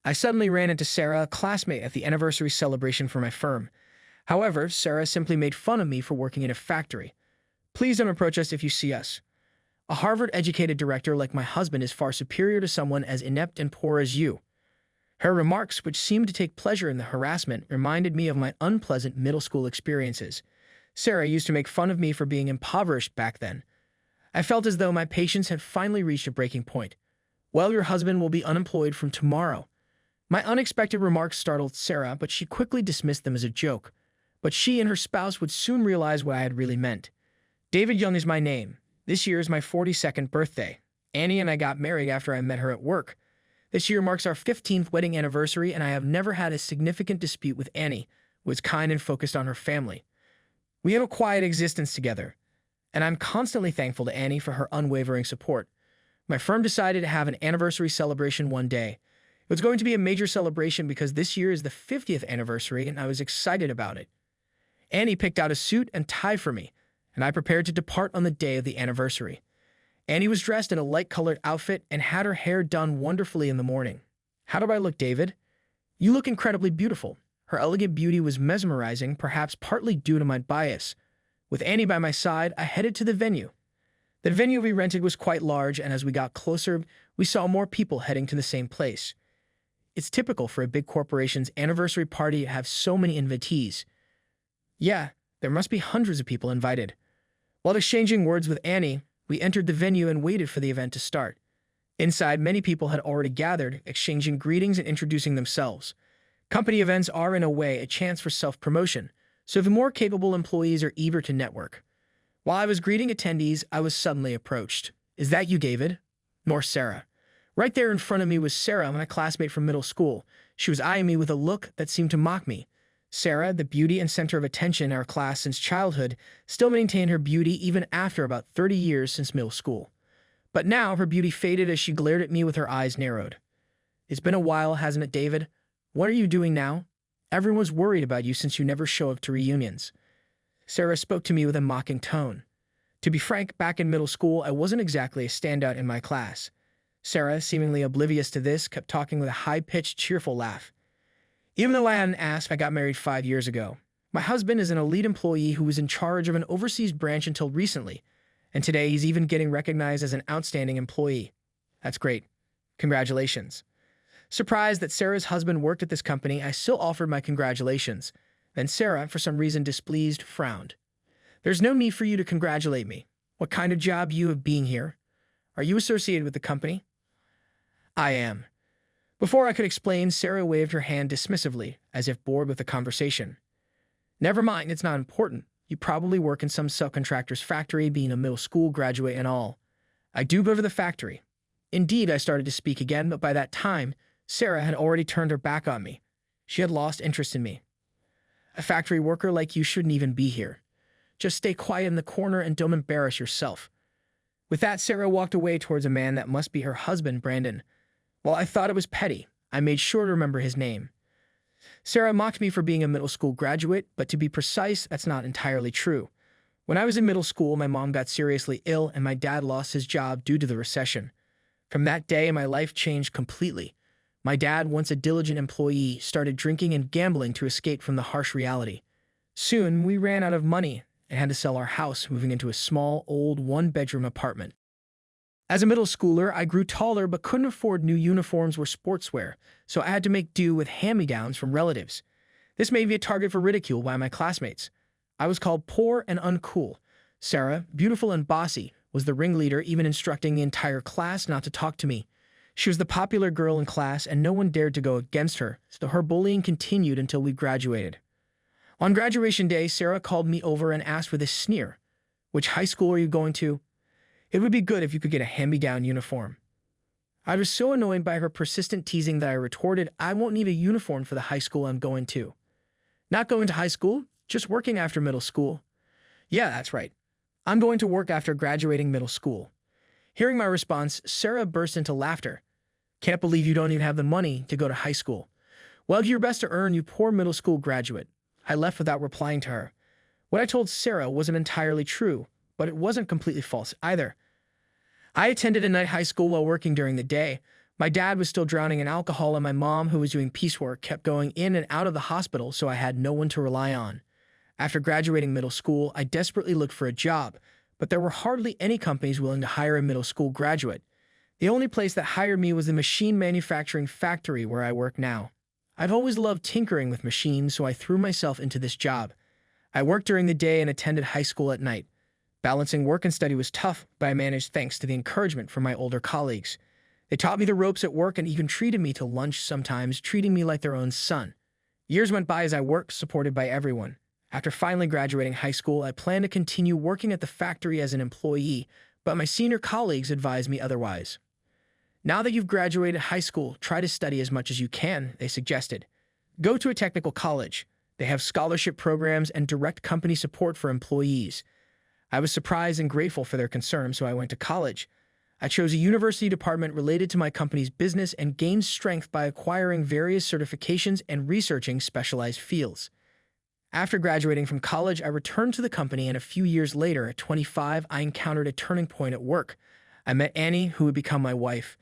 I suddenly ran into Sarah, a classmate at the anniversary celebration for my firm. However, Sarah simply made fun of me for working in a factory. Please don't approach us if you see us. A Harvard-educated director like my husband is far superior to someone as inept and poor as you. Her remarks, which seemed to take pleasure in the harassment, reminded me of my unpleasant middle school experiences. Sarah used to make fun of me for being impoverished back then. I felt as though my patience had finally reached a breaking point. Well, your husband will be unemployed from tomorrow. My unexpected remarks startled Sarah, but she quickly dismissed them as a joke. But she and her spouse would soon realize what I had really meant. David Young is my name. This year is my 42nd birthday. Annie and I got married after I met her at work. This year marks our 15th wedding anniversary, and I have never had a significant dispute with Annie, who is kind and focused on her family. We have a quiet existence together, and I'm constantly thankful to Annie for her unwavering support. My firm decided to have an anniversary celebration one day. It was going to be a major celebration because this year is the 50th anniversary, and I was excited about it. Annie picked out a suit and tie for me, and I prepared to depart on the day of the anniversary. Annie was dressed in a light-colored outfit and had her hair done wonderfully in the morning. How do I look, David? You look incredibly beautiful. Her elegant beauty was mesmerizing, perhaps partly due to my bias. With Annie by my side, I headed to the venue. The venue we rented was quite large, and as we got closer, we saw more people heading to the same place. It's typical for a big corporation's anniversary party to have so many invitees. Yeah, there must be hundreds of people invited. While exchanging words with Annie, we entered the venue and waited for the event to start. Inside, many people had already gathered, exchanging greetings and introducing themselves. Company events are, in a way, a chance for self-promotion, so the more capable employees are eager to network. While I was greeting attendees, I was suddenly approached. Is that you, David? Nor Sarah. Right there in front of me was Sarah, my classmate from middle school. She was eyeing me with a look that seemed to mock me. Sarah, the beauty and center of attention in our class since childhood, still maintained her beauty even after about 30 years since middle school. But now her beauty faded as she glared at me with her eyes narrowed. It's been a while, hasn't it, David? What are you doing now? Everyone's worried about you since you never show up to reunions. Sarah spoke to me with a mocking tone. To be frank, back in middle school, I wasn't exactly a standout in my class. Sarah, seemingly oblivious to this, kept talking with a high-pitched, cheerful laugh. Even though I hadn't asked, I got married 5 years ago. My husband is an elite employee who was in charge of an overseas branch until recently, and today he's even getting recognized as an outstanding employee. That's great. Congratulations. Surprised that Sarah's husband worked at this company, I still offered my congratulations. Then Sarah, for some reason displeased, frowned. There's no need for you to congratulate me. What kind of job you have being here? Are you associated with the company? I am. Before I could explain, Sarah waved her hand dismissively, as if bored with the conversation. Never mind, it's not important. You probably work in some subcontractor's factory, being a middle school graduate and all. I do go to the factory. Indeed, I started to speak again, but by that time, Sarah had already turned her back on me. She had lost interest in me. A factory worker like you shouldn't even be here. Just stay quiet in the corner and don't embarrass yourself. With that, Sarah walked away towards a man that must be her husband, Brandon. While I thought it was petty, I made sure to remember his name. Sarah mocked me for being a middle school graduate, but to be precise, that's not entirely true. When I was in middle school, my mom got seriously ill and my dad lost his job due to the recession. From that day, my life changed completely. My dad, once a diligent employee, started drinking and gambling to escape from the harsh reality. Soon, we ran out of money and had to sell our house, moving into a small, old, one-bedroom apartment. As a middle schooler, I grew taller but couldn't afford new uniforms or sportswear, so I had to make do with hand-me-downs from relatives. This made me a target for ridicule by my classmates. I was called poor and uncool. Sarah, beautiful and bossy, was the ringleader, even instructing the entire class not to talk to me. She was the popular girl in class, and no one dared to go against her, so her bullying continued until we graduated. On graduation day, Sarah called me over and asked with a sneer, "Which high school are you going to? It would be good if you could get a hand-me-down uniform." I was so annoyed by her persistent teasing that I retorted, "I won't need a uniform for the high school I'm going to." "Not going to high school? Just working after middle school?" "Yeah, that's right. I'm going to work after graduating middle school." Hearing my response, Sarah burst into laughter. "Can't believe you don't even have the money to go to high school. Well, do your best to earn, you poor middle school graduate." I left without replying to her. What I told Sarah wasn't entirely true, but it wasn't completely false either. I attended a night high school while working during the day. My dad was still drowning in alcohol, and my mom, who was doing piecework, kept going in and out of the hospital, so I had no one to rely on. After graduating middle school, I desperately looked for a job, but there were hardly any companies willing to hire a middle school graduate. The only place that hired me was the machine manufacturing factory where I work now. I've always loved tinkering with machines, so I threw myself into this job. I worked during the day and attended high school at night. Balancing work and study was tough, but I managed thanks to the encouragement from my older colleagues. They taught me the ropes at work and even treated me to lunch sometimes, treating me like their own son. Years went by as I worked, supported by everyone. After finally graduating high school, I planned to continue working at the factory as an employee, but my senior colleagues advised me otherwise. Now that you've graduated high school, try to study as much as you can, they suggested. Go to a technical college. They have scholarship programs and direct company support for employees. I was surprised and grateful for their concern, so I went to college. I chose a university department related to my company's business and gained strength by acquiring various certifications and researching specialized fields. After graduating from college, I returned to the company, and a few years later, at 25, I encountered a turning point at work. I met Annie, who would become my wife.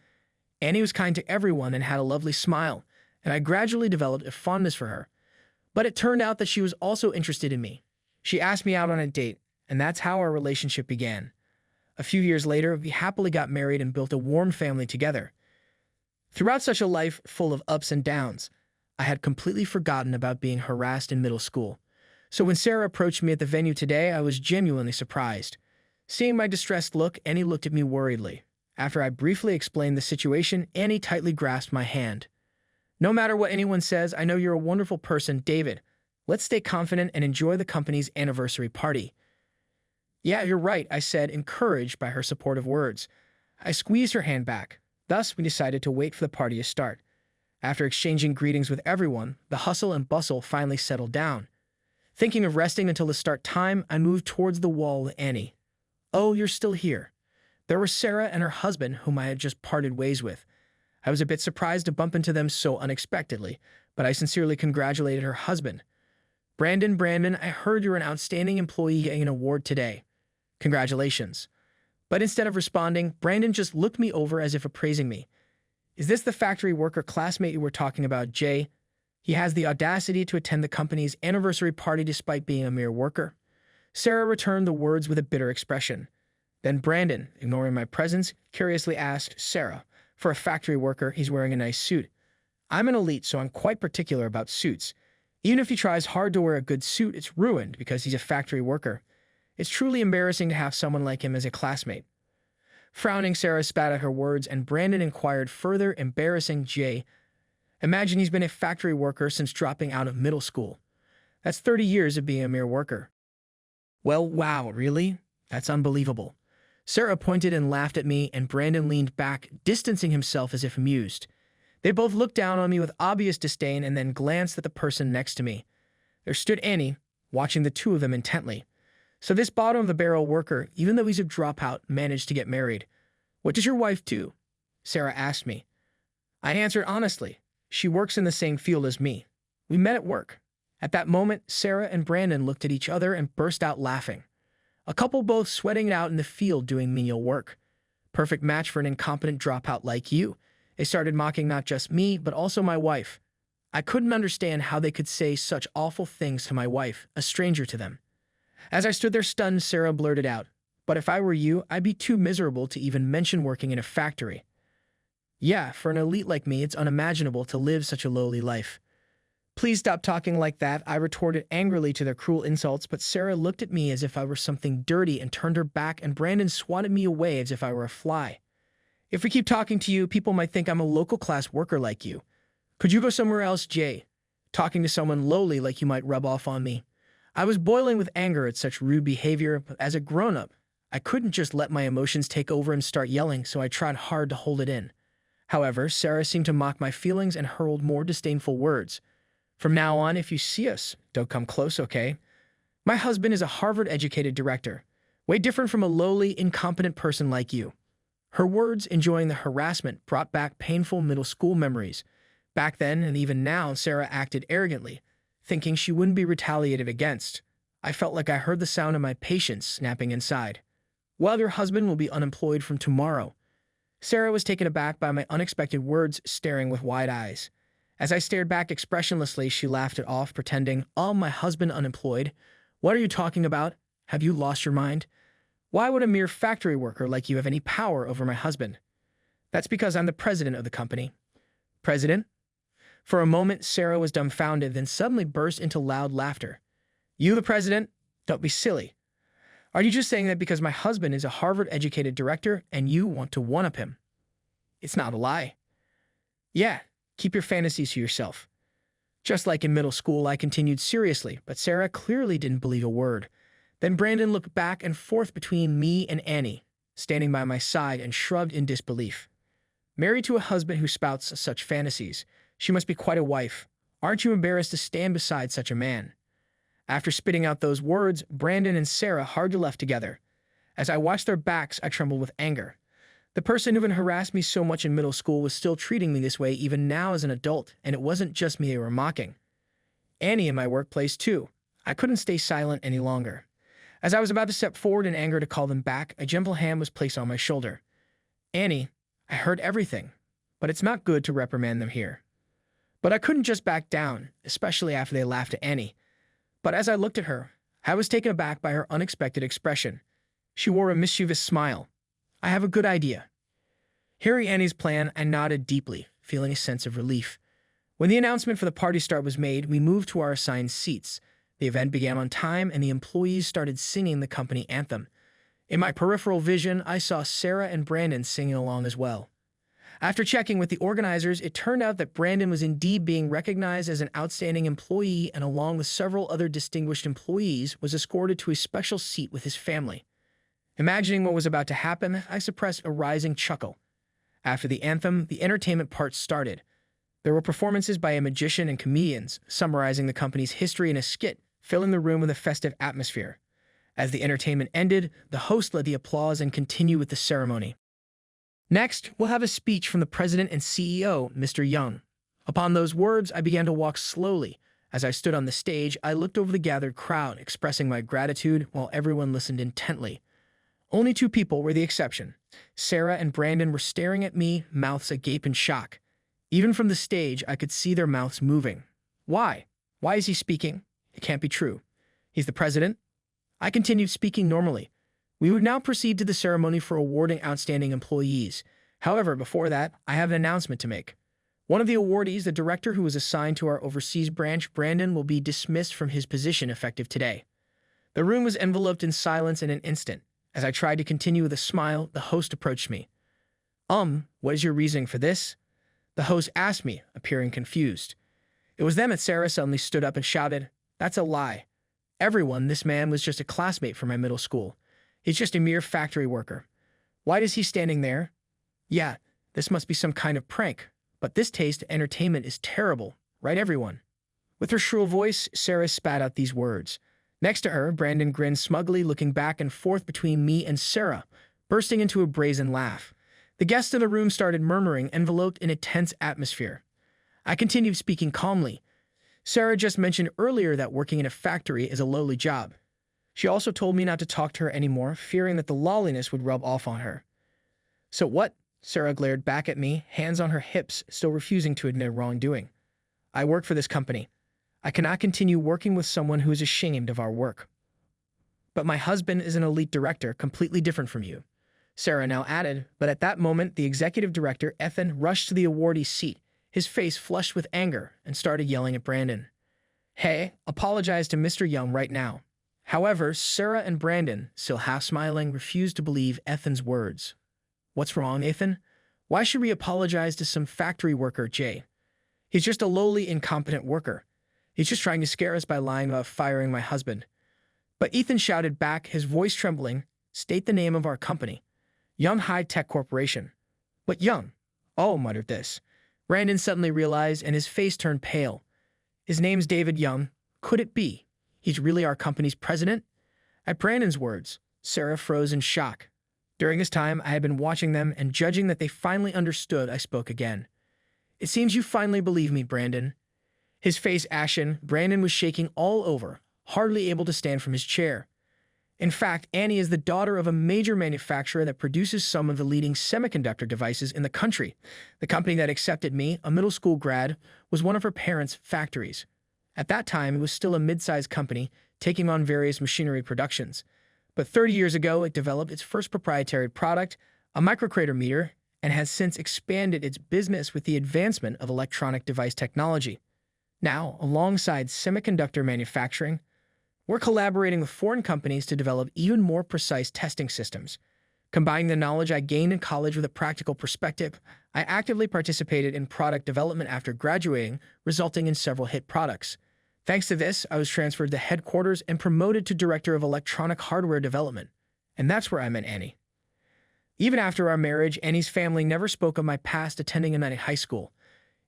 Annie was kind to everyone and had a lovely smile, and I gradually developed a fondness for her. But it turned out that she was also interested in me. She asked me out on a date, and that's how our relationship began. A few years later, we happily got married and built a warm family together. Throughout such a life full of ups and downs, I had completely forgotten about being harassed in middle school. So when Sarah approached me at the venue today, I was genuinely surprised. Seeing my distressed look, Annie looked at me worriedly. After I briefly explained the situation, Annie tightly grasped my hand. "No matter what anyone says, I know you're a wonderful person, David. Let's stay confident and enjoy the company's anniversary party." "Yeah, you're right," I said, encouraged by her supportive words. I squeezed her hand back. Thus, we decided to wait for the party to start. After exchanging greetings with everyone, the hustle and bustle finally settled down. Thinking of resting until the start time, I moved towards the wall with Annie. "Oh, you're still here." There were Sarah and her husband, whom I had just parted ways with. I was a bit surprised to bump into them so unexpectedly, but I sincerely congratulated her husband. Brandon, I heard you're an outstanding employee getting an award today. Congratulations." But instead of responding, Brandon just looked me over as if appraising me. "Is this the factory worker classmate you were talking about, Jay? He has the audacity to attend the company's anniversary party despite being a mere worker." Sarah returned the words with a bitter expression. Then Brandon, ignoring my presence, curiously asked Sarah, "For a factory worker, he's wearing a nice suit. I'm an elite, so I'm quite particular about suits. Even if he tries hard to wear a good suit, it's ruined because he's a factory worker. It's truly embarrassing to have someone like him as a classmate." Frowning, Sarah spat at her words, and Brandon inquired further, "Embarrassing, Jay? Imagine he's been a factory worker since dropping out of middle school. That's 30 years of being a mere worker." "Well, wow, really? That's unbelievable." Sarah pointed and laughed at me, and Brandon leaned back, distancing himself as if amused. They both looked down on me with obvious disdain and then glanced at the person next to me. There stood Annie, watching the two of them intently. "So this bottom-of-the-barrel worker, even though he's a dropout, managed to get married. What does your wife do?" Sarah asked me. I answered honestly. "She works in the same field as me. We met at work." At that moment, Sarah and Brandon looked at each other and burst out laughing. A couple both sweating it out in the field doing menial work. Perfect match for an incompetent dropout like you. They started mocking not just me, but also my wife. I couldn't understand how they could say such awful things to my wife, a stranger to them. As I stood there stunned, Sarah blurted out, "But if I were you, I'd be too miserable to even mention working in a factory." "Yeah, for an elite like me, it's unimaginable to live such a lowly life." "Please stop talking like that," I retorted angrily to their cruel insults, but Sarah looked at me as if I were something dirty and turned her back, and Brandon swatted me away as if I were a fly. "If we keep talking to you, people might think I'm a local class worker like you. Could you go somewhere else, Jay? Talking to someone lowly like you might rub off on me." I was boiling with anger at such rude behavior, but as a grown-up, I couldn't just let my emotions take over and start yelling, so I tried hard to hold it in. However, Sarah seemed to mock my feelings and hurled more disdainful words. "From now on, if you see us, don't come close, okay? My husband is a Harvard-educated director, way different from a lowly, incompetent person like you." Her words, enjoying the harassment, brought back painful middle school memories. Back then, and even now, Sarah acted arrogantly, thinking she wouldn't be retaliated against. I felt like I heard the sound of my patience snapping inside. "Well, your husband will be unemployed from tomorrow." Sarah was taken aback by my unexpected words, staring with wide eyes. As I stared back expressionlessly, she laughed it off, pretending, "Oh, my husband unemployed? What are you talking about? Have you lost your mind? Why would a mere factory worker like you have any power over my husband?" "That's because I'm the president of the company." "President?" For a moment, Sarah was dumbfounded, then suddenly burst into loud laughter. "You the president? Don't be silly. Are you just saying that because my husband is a Harvard-educated director and you want to one-up him?" "It's not a lie." "Yeah, keep your fantasies to yourself." Just like in middle school, I continued seriously, but Sarah clearly didn't believe a word. Then Brandon looked back and forth between me and Annie, standing by my side, and shrugged in disbelief. "Married to a husband who spouts such fantasies, she must be quite a wife. Aren't you embarrassed to stand beside such a man?" After spitting out those words, Brandon and Sarah hardly left together. As I watched their backs, I trembled with anger. The person who had harassed me so much in middle school was still treating me this way even now as an adult, and it wasn't just me they were mocking. Annie in my workplace, too. I couldn't stay silent any longer. As I was about to step forward in anger to call them back, a gentle hand was placed on my shoulder. "Annie, I heard everything, but it's not good to reprimand them here." But I couldn't just back down, especially after they laughed at Annie. But as I looked at her, I was taken aback by her unexpected expression. She wore a mischievous smile. "I have a good idea." Hearing Annie's plan, I nodded deeply, feeling a sense of relief. When the announcement for the party start was made, we moved to our assigned seats. The event began on time, and the employees started singing the company anthem. In my peripheral vision, I saw Sarah and Brandon singing along as well. After checking with the organizers, it turned out that Brandon was indeed being recognized as an outstanding employee and, along with several other distinguished employees, was escorted to a special seat with his family. Imagining what was about to happen, I suppressed a rising chuckle. After the anthem, the entertainment part started. There were performances by a magician and comedians, summarizing the company's history in a skit, filling the room with a festive atmosphere. As the entertainment ended, the host led the applause and continued with the ceremony. "Next, we'll have a speech from the president and CEO, Mr. Young." Upon those words, I began to walk slowly. As I stood on the stage, I looked over the gathered crowd, expressing my gratitude while everyone listened intently. Only two people were the exception. Sarah and Brandon were staring at me, mouths agape in shock. Even from the stage, I could see their mouths moving. Why? Why is he speaking? It can't be true. He's the president? I continued speaking normally. We would now proceed to the ceremony for awarding outstanding employees. However, before that, I have an announcement to make. One of the awardees, the director who was assigned to our overseas branch, Brandon, will be dismissed from his position effective today. The room was enveloped in silence in an instant. As I tried to continue with a smile, the host approached me. What is your reasoning for this?" The host asked me, appearing confused. It was then that Sarah suddenly stood up and shouted, "That's a lie. Everyone, this man was just a classmate from my middle school. He's just a mere factory worker. Why is he standing there? Yeah, this must be some kind of prank. But this taste of entertainment is terrible, right everyone?" With her shrill voice, Sarah spat out these words. Next to her, Brandon grinned smugly, looking back and forth between me and Sarah, bursting into a brazen laugh. The guests in the room started murmuring, enveloped in a tense atmosphere. I continued speaking calmly. "Sarah just mentioned earlier that working in a factory is a lowly job. She also told me not to talk to her anymore, fearing that the lawlessness would rub off on her." "So what?" Sarah glared back at me, hands on her hips, still refusing to admit wrongdoing. "I work for this company. I cannot continue working with someone who is ashamed of our work." "But my husband is an elite director, completely different from you," Sarah now added, but at that moment, the executive director, Ethan, rushed to the awardee's seat, his face flushed with anger, and started yelling at Brandon. "Hey, apologize to Mr. Young right now." However, Sarah and Brandon, still half smiling, refused to believe Ethan's words. "What's wrong, Ethan? Why should we apologize to some factory worker, Jay? He's just a lowly, incompetent worker. He's just trying to scare us by lying about firing my husband." But Ethan shouted back, his voice trembling, "State the name of our company. Young High-Tech Corporation." "But Young?" "Oh," muttered this. Brandon suddenly realized, and his face turned pale. "His name's David Young. Could it be? He's really our company's president?" At Brandon's words, Sarah froze in shock. During this time, I had been watching them, and judging that they finally understood, I spoke again. "It seems you finally believe me, Brandon." His face ashen, Brandon was shaking all over, hardly able to stand from his chair. In fact, Annie is the daughter of a major manufacturer that produces some of the leading semiconductor devices in the country. The company that accepted me, a middle school grad, was one of her parents' factories. At that time, it was still a mid-sized company, taking on various machinery productions. But 30 years ago, it developed its first proprietary product, a microcrater meter, and has since expanded its business with the advancement of electronic device technology. Now, alongside semiconductor manufacturing, we're collaborating with foreign companies to develop even more precise testing systems. Combining the knowledge I gained in college with a practical perspective, I actively participated in product development after graduating, resulting in several hit products. Thanks to this, I was transferred to headquarters and promoted to director of electronic hardware development. And that's where I met Annie. Even after our marriage, Annie's family never spoke of my past attending a night at high school.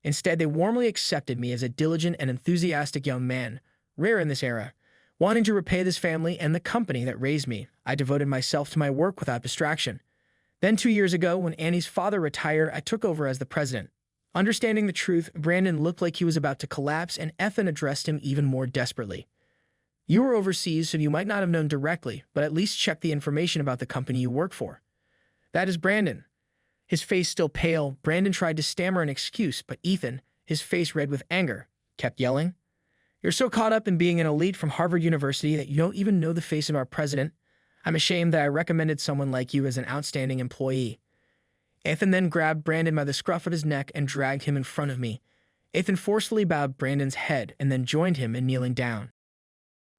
Instead, they warmly accepted me as a diligent and enthusiastic young man, rare in this era. Wanting to repay this family and the company that raised me, I devoted myself to my work without distraction. Then 2 years ago, when Annie's father retired, I took over as the president. Understanding the truth, Brandon looked like he was about to collapse, and Ethan addressed him even more desperately. You were overseas, so you might not have known directly, but at least check the information about the company you work for. That is Brandon. His face still pale, Brandon tried to stammer an excuse, but Ethan, his face red with anger, kept yelling. You're so caught up in being an elite from Harvard University that you don't even know the face of our president. I'm ashamed that I recommended someone like you as an outstanding employee. Ethan then grabbed Brandon by the scruff of his neck and dragged him in front of me. Ethan forcefully bowed Brandon's head and then joined him in kneeling down.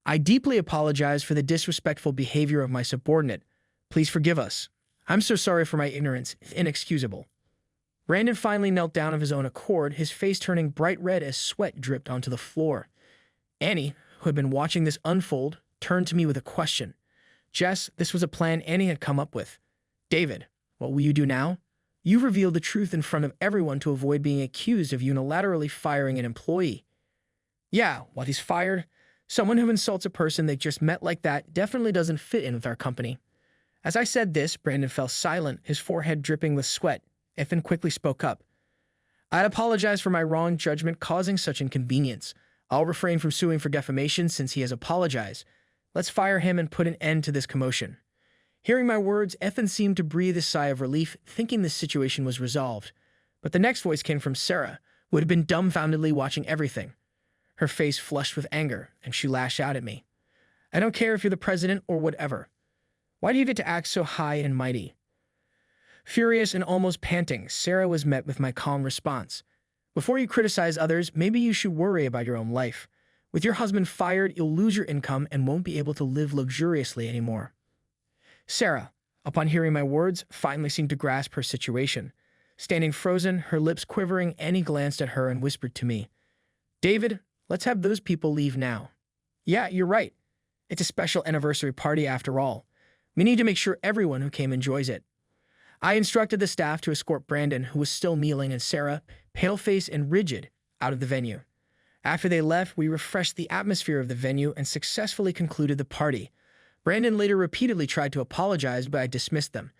I deeply apologize for the disrespectful behavior of my subordinate. Please forgive us. I'm so sorry for my ignorance. It's inexcusable. Brandon finally knelt down of his own accord, his face turning bright red as sweat dripped onto the floor. Annie, who had been watching this unfold, turned to me with a question. Jess, this was a plan Annie had come up with. David, what will you do now? You revealed the truth in front of everyone to avoid being accused of unilaterally firing an employee. Yeah, while he's fired, someone who insults a person they just met like that definitely doesn't fit in with our company. As I said this, Brandon fell silent, his forehead dripping with sweat. Ethan quickly spoke up. I'd apologize for my wrong judgment causing such inconvenience. I'll refrain from suing for defamation since he has apologized. Let's fire him and put an end to this commotion. Hearing my words, Ethan seemed to breathe a sigh of relief, thinking this situation was resolved. But the next voice came from Sarah, who had been dumbfoundedly watching everything. Her face flushed with anger, and she lashed out at me. I don't care if you're the president or whatever. Why do you get to act so high and mighty? Furious and almost panting, Sarah was met with my calm response. Before you criticize others, maybe you should worry about your own life. With your husband fired, you'll lose your income and won't be able to live luxuriously anymore. Sarah, upon hearing my words, finally seemed to grasp her situation. Standing frozen, her lips quivering, Annie glanced at her and whispered to me, David, let's have those people leave now. Yeah, you're right. It's a special anniversary party after all. We need to make sure everyone who came enjoys it. I instructed the staff to escort Brandon, who was still kneeling, and Sarah, pale-faced and rigid, out of the venue. After they left, we refreshed the atmosphere of the venue and successfully concluded the party. Brandon later repeatedly tried to apologize, but I dismissed them.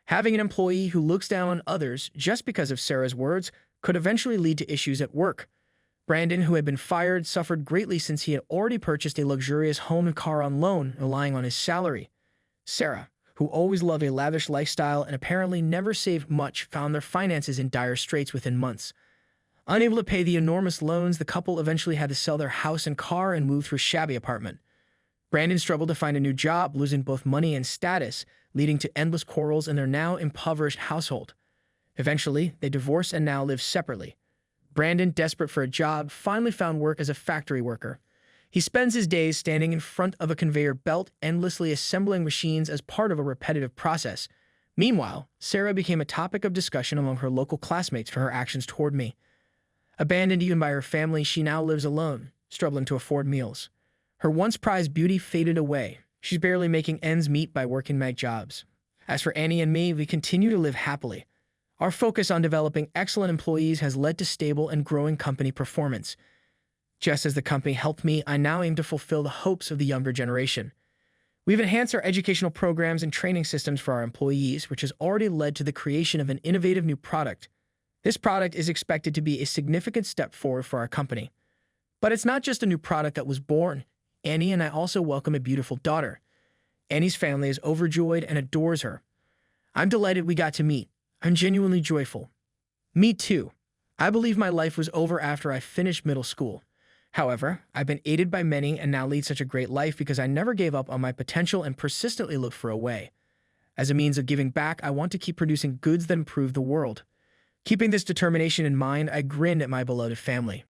Having an employee who looks down on others just because of Sarah's words could eventually lead to issues at work. Brandon, who had been fired, suffered greatly since he had already purchased a luxurious home and car on loan, relying on his salary. Sarah, who always loved a lavish lifestyle and apparently never saved much, found their finances in dire straits within months. Unable to pay the enormous loans, the couple eventually had to sell their house and car and move to a shabby apartment. Brandon struggled to find a new job, losing both money and status, leading to endless quarrels in their now impoverished household. Eventually, they divorced and now live separately. Brandon, desperate for a job, finally found work as a factory worker. He spends his days standing in front of a conveyor belt, endlessly assembling machines as part of a repetitive process. Meanwhile, Sarah became a topic of discussion among her local classmates for her actions toward me. Abandoned even by her family, she now lives alone, struggling to afford meals. Her once prized beauty faded away. She's barely making ends meet by working mag jobs. As for Annie and me, we continue to live happily. Our focus on developing excellent employees has led to stable and growing company performance. Just as the company helped me, I now aim to fulfill the hopes of the younger generation. We've enhanced our educational programs and training systems for our employees, which has already led to the creation of an innovative new product. This product is expected to be a significant step forward for our company. But it's not just a new product that was born. Annie and I also welcome a beautiful daughter. Annie's family is overjoyed and adores her. I'm delighted we got to meet. I'm genuinely joyful. Me too. I believe my life was over after I finished middle school. However, I've been aided by many and now lead such a great life because I never gave up on my potential and persistently looked for a way. As a means of giving back, I want to keep producing goods that improve the world. Keeping this determination in mind, I grinned at my beloved family.